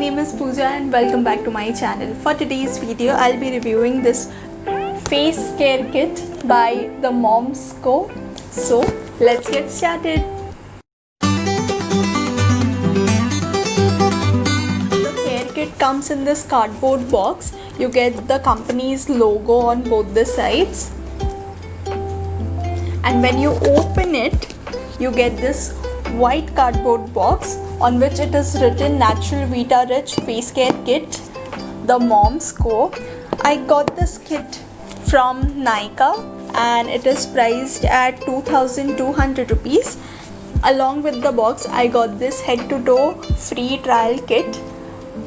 name is Pooja and welcome back to my channel. For today's video, I'll be reviewing this face care kit by the Moms Co. So let's get started. The care kit comes in this cardboard box. You get the company's logo on both the sides. And when you open it, you get this white cardboard box on which it is written Natural Vita Rich Face Care Kit, the Moms Co. I got this kit from Nykaa and it is priced at 2,200 rupees. Along with the box, I got this head to toe free trial kit.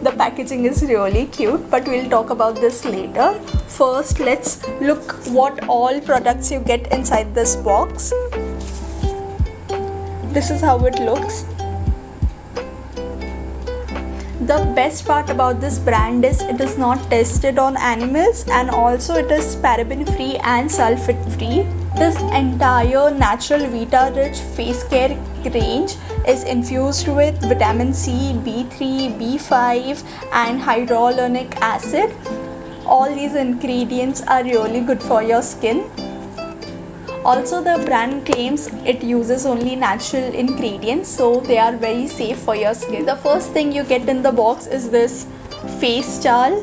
The packaging is really cute, but we'll talk about this later. First, let's look what all products you get inside this box. This is how it looks. The best part about this brand is it is not tested on animals and also it is paraben free and sulfate free. This entire Natural Vita Rich face care range is infused with vitamin C, B3, B5 and hyaluronic acid. All these ingredients are really good for your skin. Also, the brand claims it uses only natural ingredients, so they are very safe for your skin. The first thing you get in the box is this face towel.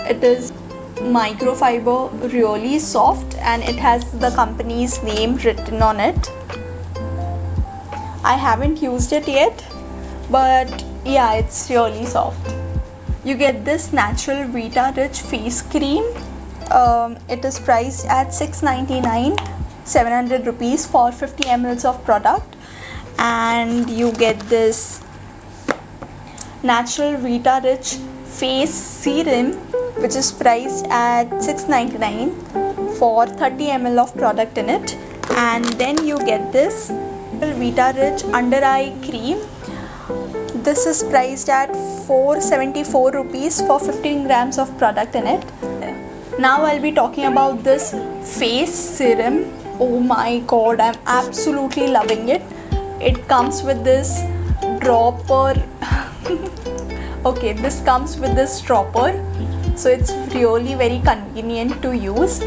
It is microfiber, really soft, and it has the company's name written on it. I haven't used it yet, but yeah, it's really soft. You get this Natural Vita Rich face cream. It is priced at 699, 700 rupees for 50 ml of product. And you get this Natural Vita Rich face serum, which is priced at 699 for 30 ml of product in it. And then you get this Vita Rich under eye cream. This is priced at 474 rupees for 15 grams of product in it. Now I'll be talking about this face serum. Oh my god, I'm absolutely loving it. It comes with this dropper. Okay, this comes with this dropper, so it's really very convenient to use.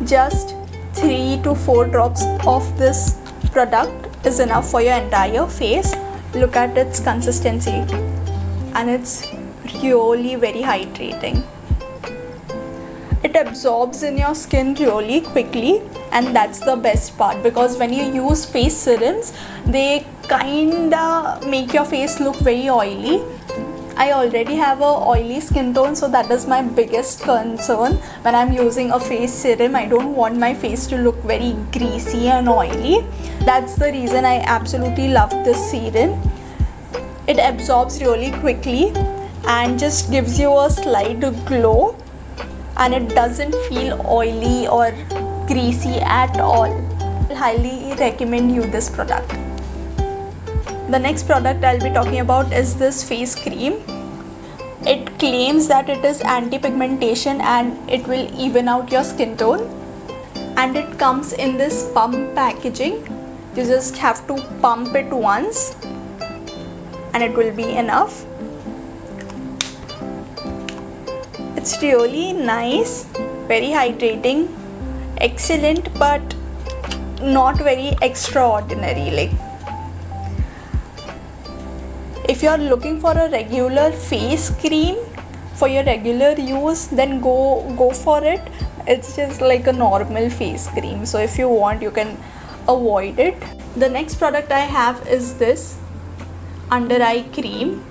Just 3 to 4 drops of this product is enough for your entire face. Look at its consistency, and it's really very hydrating. It absorbs in your skin really quickly, and that's the best part, because when you use face serums, they kinda make your face look very oily. I already have a oily skin tone, so that is my biggest concern when I'm using a face serum. I don't want my face to look very greasy and oily. That's the reason I absolutely love this serum. It absorbs really quickly and just gives you a slight glow, and it doesn't feel oily or greasy at all. I highly recommend you this product. The next product I'll be talking about is this face cream. It claims that it is anti-pigmentation and it will even out your skin tone. And it comes in this pump packaging. You just have to pump it once and it will be enough. It's really nice, very hydrating, excellent, but not very extraordinary. Like, if you're looking for a regular face cream for your regular use, then go for it. It's just like a normal face cream, so if you want, you can avoid it. The next product I have is this under eye cream.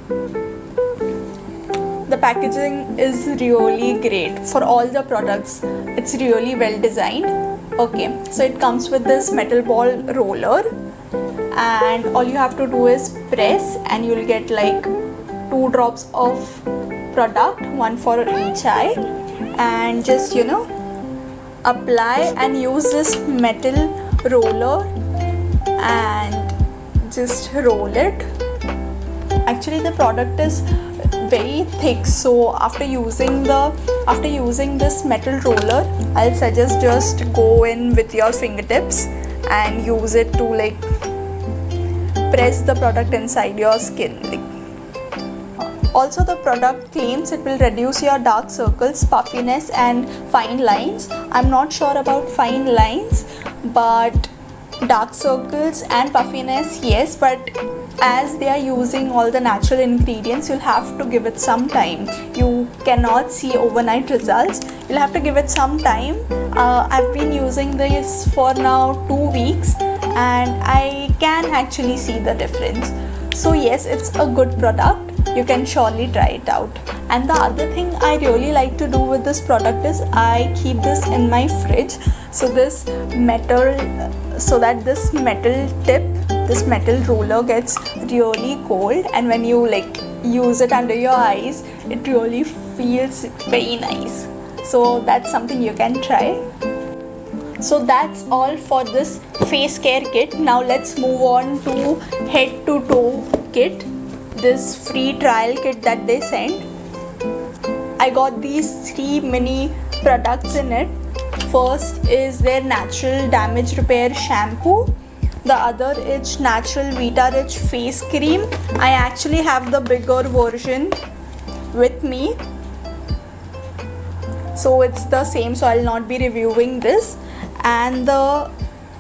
The packaging is really great for all the products. It's really well designed. Okay, so it comes with this metal ball roller, and all you have to do is press and you'll get like 2 drops of product, one for each eye, and just apply and use this metal roller and just roll it. Actually, the product is very thick, so after using this metal roller, I'll suggest just go in with your fingertips and use it to press the product inside your skin. Also, the product claims it will reduce your dark circles, puffiness and fine lines. I'm not sure about fine lines, but dark circles and puffiness, yes, but as they are using all the natural ingredients, you'll have to give it some time. You cannot see overnight results. You'll have to give it some time. I've been using this for now 2 weeks and I can actually see the difference. So yes, it's a good product. You can surely try it out. And the other thing I really like to do with this product is I keep this in my fridge. So this metal tip, this metal roller gets really cold, and when you use it under your eyes, it really feels very nice. So that's something you can try. So that's all for this face care kit. Now let's move on to head to toe kit, this free trial kit that they sent. I got these 3 mini products in it. First is their natural damage repair shampoo. The other is natural Vita Rich face cream. I actually have the bigger version with me, so it's the same, so I'll not be reviewing this. And the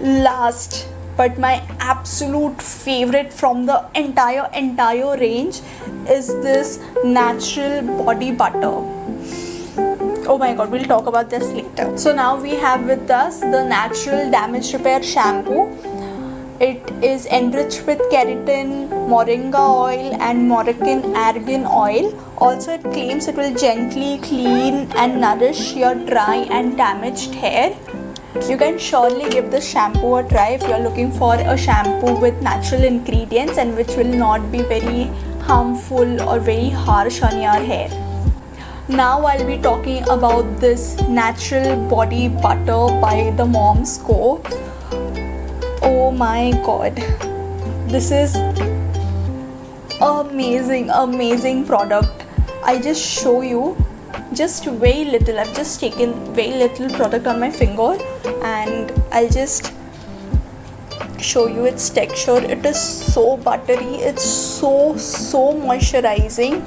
last but my absolute favorite from the entire range is this natural body butter. Oh my god, we'll talk about this later. So now we have with us the natural damage repair shampoo. It is enriched with keratin, moringa oil and Moroccan argan oil. Also, it claims it will gently clean and nourish your dry and damaged hair. You can surely give this shampoo a try if you're looking for a shampoo with natural ingredients and which will not be very harmful or very harsh on your hair. Now I'll be talking about this natural body butter by the Moms Co. Oh my god, this is amazing product. I just show you just very little. I've just taken very little product on my finger and I'll just show you its texture. It is so buttery, it's so moisturizing.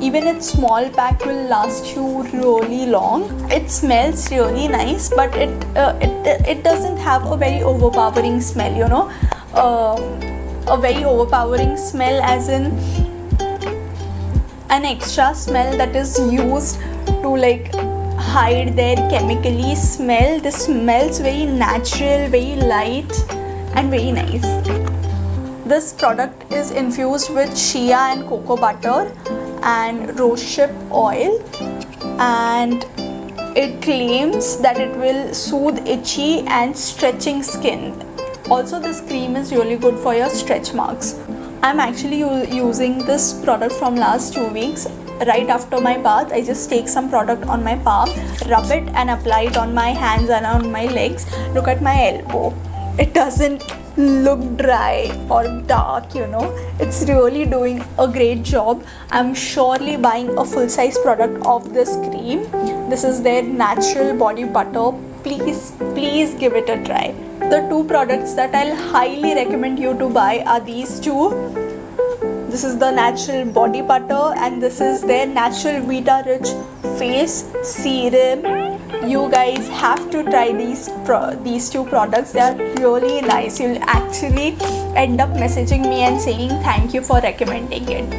Even its small pack will last you really long. It smells really nice, but it doesn't have a very overpowering smell, you know, a very overpowering smell as in an extra smell that is used to hide their chemically smell. This smells very natural, very light and very nice. This product is infused with shea and cocoa butter and rosehip oil, and it claims that it will soothe itchy and stretching skin. Also, this cream is really good for your stretch marks. I'm actually using this product from last 2 weeks. Right after my bath, I just take some product on my palm, rub it and apply it on my hands and on my legs. Look at my elbow. It doesn't look dry or dark, you know. It's really doing a great job. I'm surely buying a full-size product of this cream. This is their natural body butter. Please give it a try. The 2 products that I'll highly recommend you to buy are these 2. This is the natural body butter and this is their natural Vita Rich face serum. You guys have to try these 2 products. They are really nice. You'll actually end up messaging me and saying thank you for recommending it.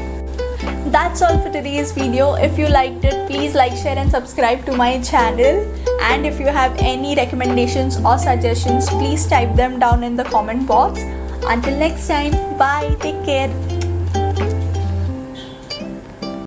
That's all for today's video. If you liked it, please like, share and subscribe to my channel. And if you have any recommendations or suggestions, please type them down in the comment box. Until next time, bye, take care.